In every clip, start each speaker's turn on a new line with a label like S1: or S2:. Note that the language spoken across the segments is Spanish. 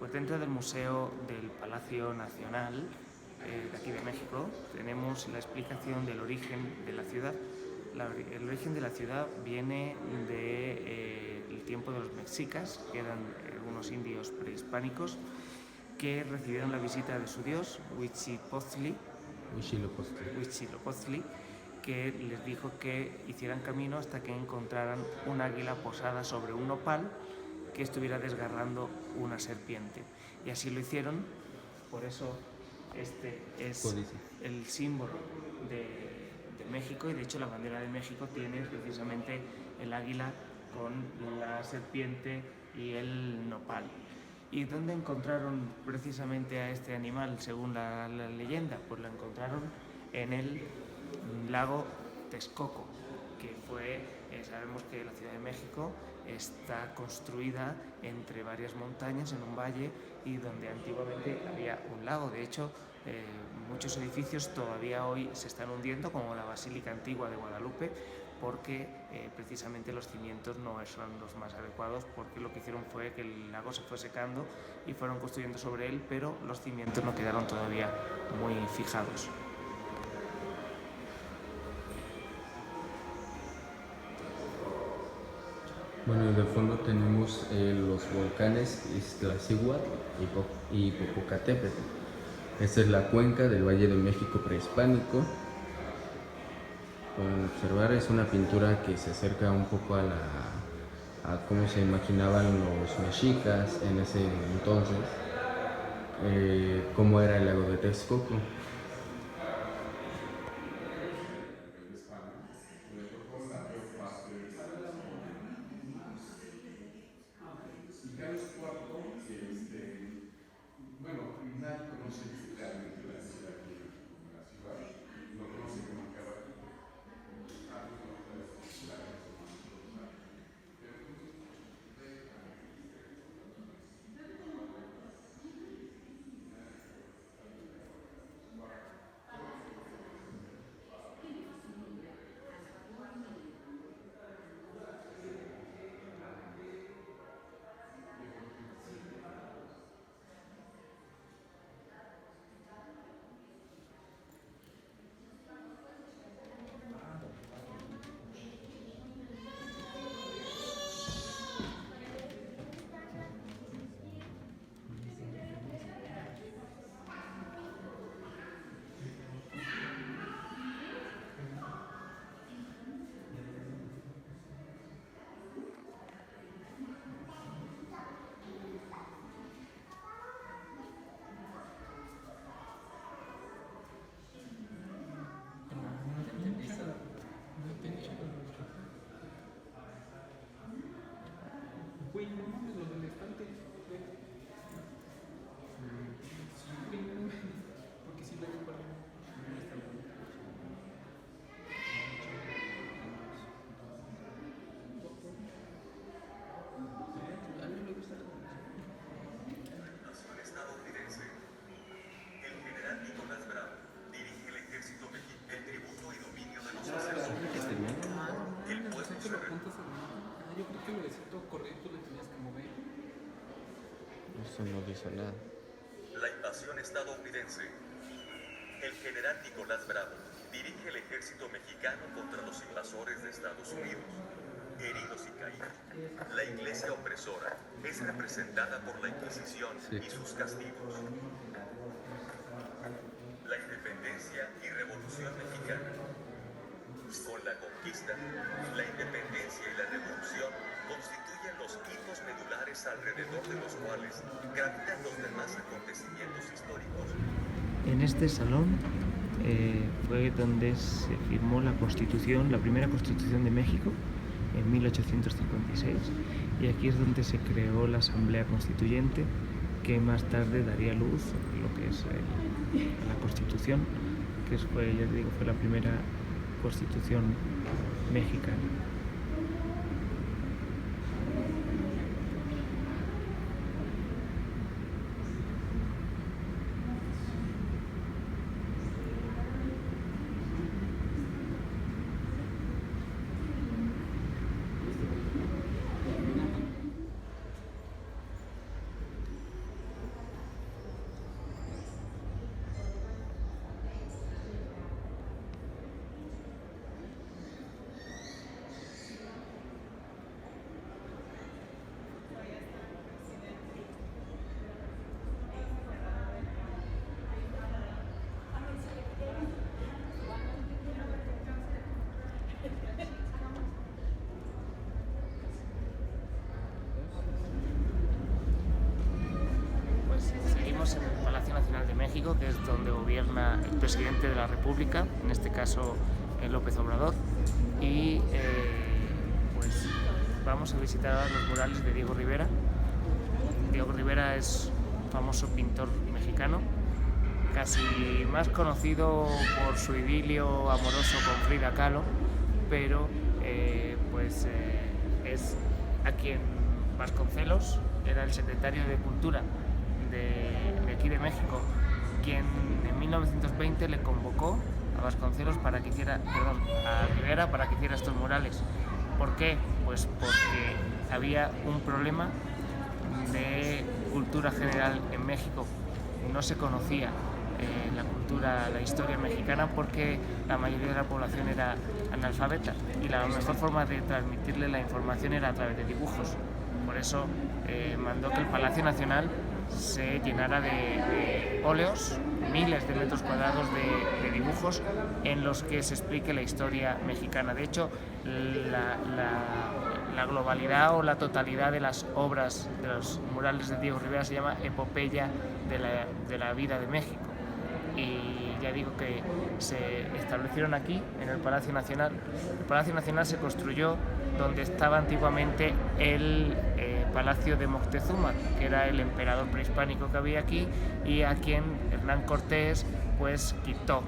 S1: Pues dentro del Museo del Palacio Nacional de aquí de México tenemos la explicación del origen de la ciudad. El origen de la ciudad viene del tiempo de los mexicas, que eran unos indios prehispánicos que recibieron la visita de su dios, Huitzilopochtli, que les dijo que hicieran camino hasta que encontraran un águila posada sobre un nopal que estuviera desgarrando una serpiente. Y así lo hicieron, por eso este es el símbolo de México, y de hecho la bandera de México tiene precisamente el águila con la serpiente y el nopal. ¿Y dónde encontraron precisamente a este animal, según la leyenda? Pues lo encontraron en el lago Texcoco, que fue, sabemos que la Ciudad de México está construida entre varias montañas en un valle y donde antiguamente había un lago. De hecho, muchos edificios todavía hoy se están hundiendo, como la Basílica Antigua de Guadalupe, porque precisamente los cimientos no son los más adecuados, porque lo que hicieron fue que el lago se fue secando y fueron construyendo sobre él, pero los cimientos no quedaron todavía muy fijados.
S2: Bueno, y de fondo tenemos los volcanes Iztaccíhuatl y Popocatépetl. Esta es la cuenca del Valle de México prehispánico. Pueden observar, es una pintura que se acerca un poco a cómo se imaginaban los mexicas en ese entonces, cómo era el lago de Texcoco.
S3: Bueno, nadie conoce realmente la ciudad vieja como la ciudad, lo conoce como Cabatito.
S4: Güey, no mames, los del estante. Güey, no, porque si lo hago para a mí me gusta
S5: Nació estadounidense. El general Nicolás Bravo dirige el ejército mexicano, el tributo y dominio de los sacerdotes. El pueblo se
S4: yo creo que lo decía todo correcto, le tenías que mover.
S2: Eso no dice nada.
S5: La invasión estadounidense. El general Nicolás Bravo dirige el ejército mexicano contra los invasores de Estados Unidos. Heridos y caídos. La iglesia opresora es representada por la Inquisición y sus castigos. La independencia y revolución mexicana. Con la conquista, la independencia y la revolución constituyen los hitos medulares alrededor de los cuales gravitan los demás acontecimientos históricos.
S1: En este salón fue donde se firmó la Constitución, la primera Constitución de México, en 1856, y aquí es donde se creó la Asamblea Constituyente, que más tarde daría luz lo que es la Constitución, que fue, ya te digo, fue la primera Constitución mexicana. México, que es donde gobierna el presidente de la República, en este caso López Obrador, y pues vamos a visitar ahora los murales de Diego Rivera. Diego Rivera es un famoso pintor mexicano, casi más conocido por su idilio amoroso con Frida Kahlo, pero es a quien Vasconcelos, era el secretario de Cultura de aquí de México, quien en 1920 le convocó a Vasconcelos para que hiciera, a Rivera para que hiciera estos murales. ¿Por qué? Pues porque había un problema de cultura general en México. No se conocía la historia mexicana, porque la mayoría de la población era analfabeta y la mejor forma de transmitirle la información era a través de dibujos. Por eso mandó que el Palacio Nacional se llenara de óleos, miles de metros cuadrados de dibujos en los que se explique la historia mexicana. De hecho, la globalidad o la totalidad de las obras de los murales de Diego Rivera se llama Epopeya de la vida de México. Y ya digo que se establecieron aquí, en el Palacio Nacional. El Palacio Nacional se construyó donde estaba antiguamente el Palacio de Moctezuma, que era el emperador prehispánico que había aquí, y a quien Hernán Cortés pues quitó,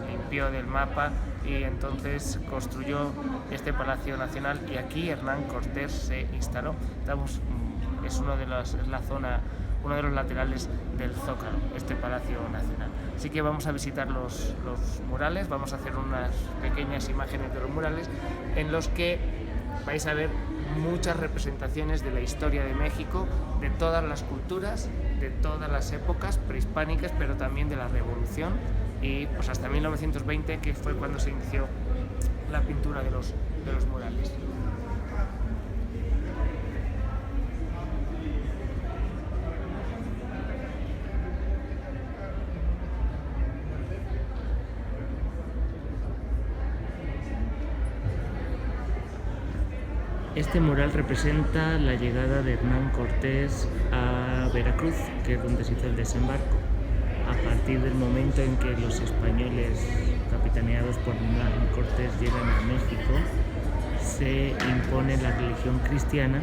S1: limpió del mapa, y entonces construyó este Palacio Nacional, y aquí Hernán Cortés se instaló. Es uno de los laterales del Zócalo, este Palacio Nacional. Así que vamos a visitar los murales, vamos a hacer unas pequeñas imágenes de los murales en los que vais a ver muchas representaciones de la historia de México, de todas las culturas, de todas las épocas prehispánicas, pero también de la Revolución, y pues hasta 1920, que fue cuando se inició la pintura de los murales. Este mural representa la llegada de Hernán Cortés a Veracruz, que es donde se hizo el desembarco. A partir del momento en que los españoles, capitaneados por Hernán Cortés, llegan a México, se impone la religión cristiana,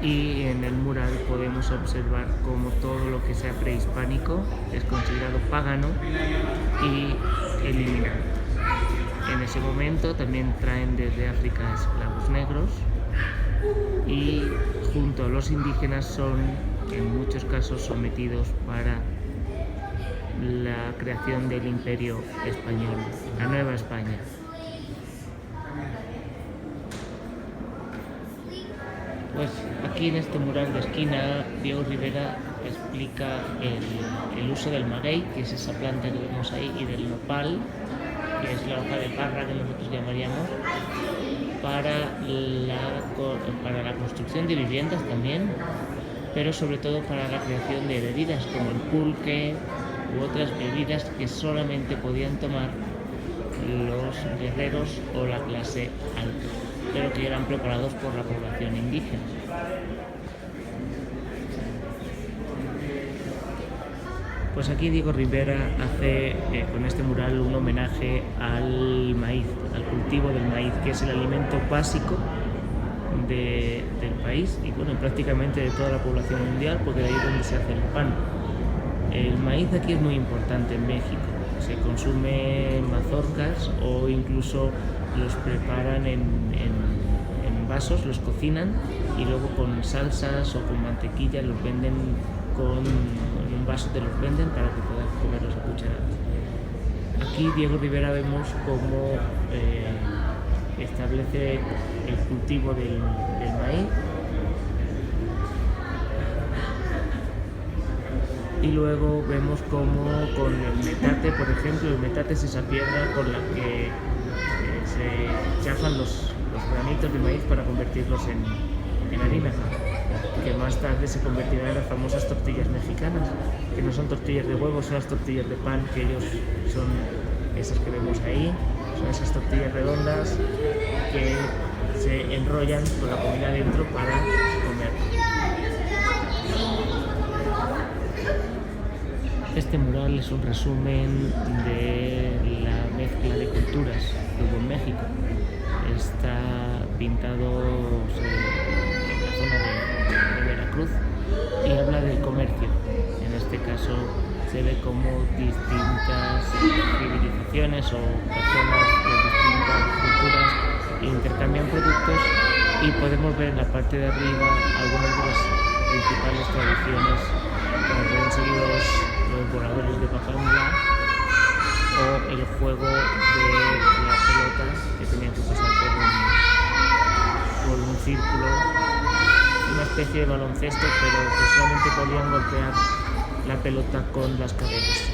S1: y en el mural podemos observar cómo todo lo que sea prehispánico es considerado pagano y eliminado. En ese momento también traen desde África esclavos negros, y junto a los indígenas son en muchos casos sometidos para la creación del Imperio Español, la Nueva España. Pues aquí en este mural de esquina, Diego Rivera explica el uso del maguey, que es esa planta que vemos ahí, y del nopal, que es la hoja de parra que nosotros llamaríamos, para la construcción de viviendas también, pero sobre todo para la creación de bebidas como el pulque u otras bebidas que solamente podían tomar los guerreros o la clase alta, pero que eran preparados por la población indígena. Pues aquí Diego Rivera hace con este mural un homenaje al maíz, al cultivo del maíz, que es el alimento básico del país y bueno, prácticamente de toda la población mundial, porque de ahí es donde se hace el pan. El maíz aquí es muy importante en México. Se consume en mazorcas o incluso los preparan en vasos, los cocinan y luego con salsas o con mantequilla los venden en un vaso, te los venden para que puedas comerlos a cucharadas. Aquí Diego Rivera vemos cómo establece el cultivo del maíz, y luego vemos cómo con el metate, por ejemplo, el metate es esa piedra con la que se chafan los granitos de maíz para convertirlos en harina, que más tarde se convertirán en las famosas tortillas mexicanas, que no son tortillas de huevo, son las tortillas de pan, que ellos son esas que vemos ahí, son esas tortillas redondas que se enrollan con la comida dentro para comer. Este mural es un resumen de la mezcla de culturas que hubo en México. Está pintado en la zona de Veracruz y habla del comercio. En este caso se ve como distintas civilizaciones o personas de distintas culturas intercambian productos, y podemos ver en la parte de arriba algunas de las principales tradiciones, como pueden ser los voladores de Papamla o el juego de la pelota, que tenían que pasar por un círculo, una especie de baloncesto, pero que solamente podían golpear la pelota con las caderas.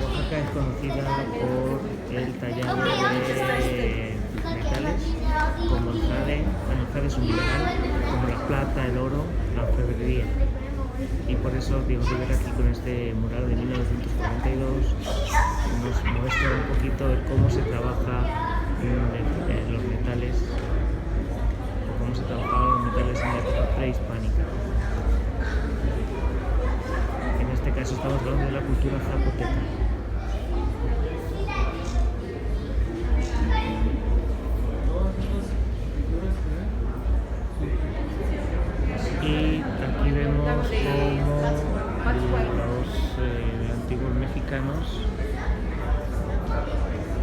S1: Oaxaca es conocida por el tallado de metales como el jade. Bueno, el jade es un mineral, como la plata, el oro, la orfebrería. Y por eso Diego Rivera, aquí con este mural de 1942, nos muestra un poquito de cómo se trabaja los metales, o cómo se trabajaban los metales en la época prehispánica. En este caso estamos hablando de la cultura zapoteca. Y aquí vemos cómo los antiguos mexicanos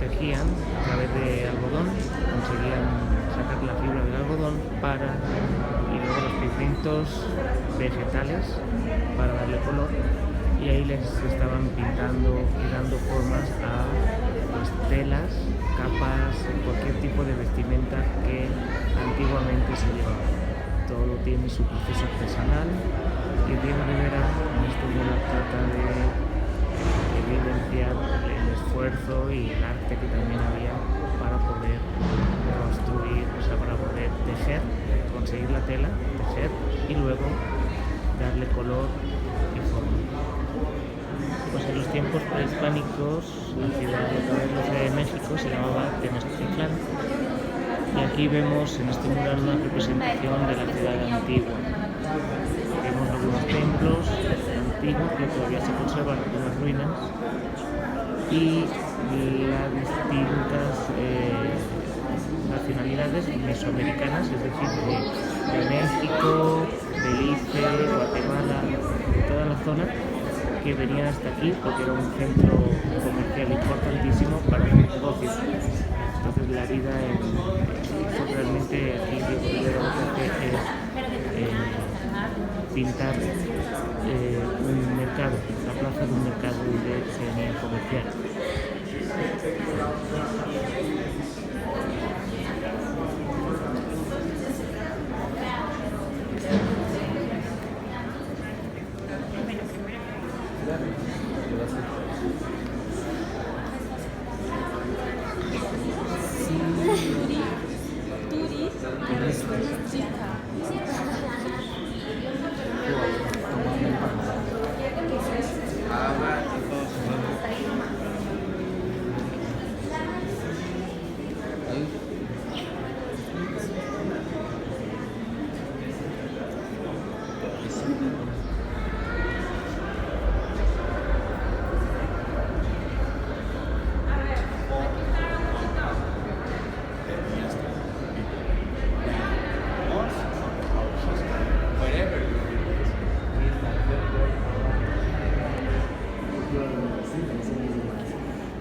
S1: tejían a través de algodón, conseguían sacar la fibra del algodón y luego los pigmentos vegetales para darle color, y ahí les estaban pintando y dando formas a telas, capas, cualquier tipo de vestimenta que antiguamente se llevaba. Todo tiene su proceso artesanal, y Diego Rivera en este mural trata de evidenciar el esfuerzo y el arte que también había para poder construir, o sea, para poder tejer, conseguir la tela, tejer y luego darle color y forma. Pues en los tiempos prehispánicos la ciudad de México se llamaba Tenochtitlán. Y aquí vemos en este mural una representación de la ciudad antigua. Vemos algunos templos antiguos que todavía se conservan, algunas ruinas, y las distintas nacionalidades mesoamericanas, es decir, de México, Belice, Guatemala, de toda la zona, que venían hasta aquí porque era un centro comercial importantísimo para los negocios. Entonces la vida realmente aquí Diego Rivera lo que hace es pintar un mercado, la plaza de un mercado donde se venía a comerciar.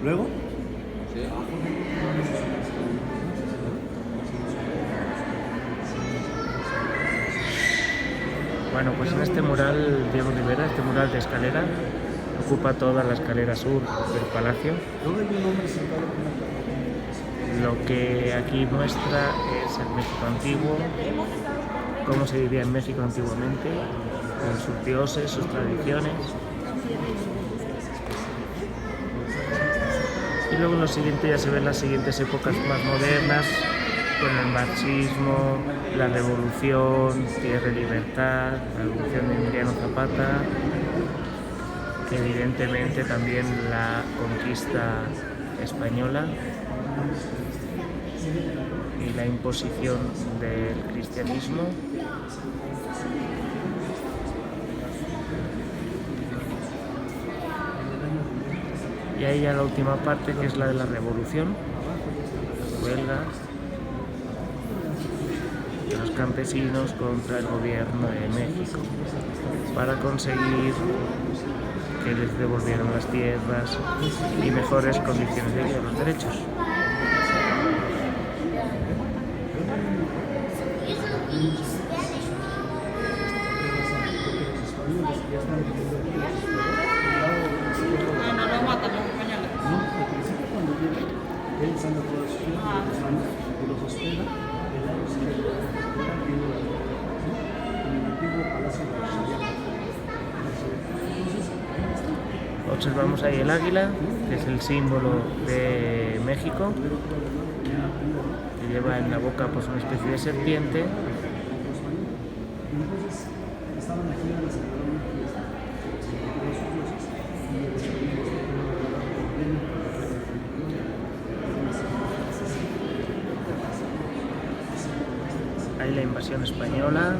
S6: Luego,
S1: bueno, pues en este mural Diego Rivera, este mural de escalera, ocupa toda la escalera sur del palacio. Lo que aquí muestra es el México antiguo, cómo se vivía en México antiguamente, con sus dioses, sus tradiciones. Y luego en lo siguiente ya se ven las siguientes épocas más modernas, con el marxismo, la revolución, Tierra y Libertad, la revolución de Emiliano Zapata, evidentemente también la conquista española y la imposición del cristianismo. Y ahí ya la última parte, que es la de la revolución belga, de los campesinos contra el gobierno de México, para conseguir que les devolvieran las tierras y mejores condiciones de vida, los derechos.
S4: No, no matan los españoles.
S6: No, al principio cuando llega, él sana toda su vida, los anda y los hospeda, el lado sigue de la frontera, viene la ¿no? En el antiguo palacio de Archayán.
S1: Observamos ahí el águila, que es el símbolo de México, que lleva en la boca pues una especie de serpiente.
S6: Entonces, estaban aquí en la celebraron una fiesta, se encontraron sus dioses, y el segundo
S1: Ahí la invasión española.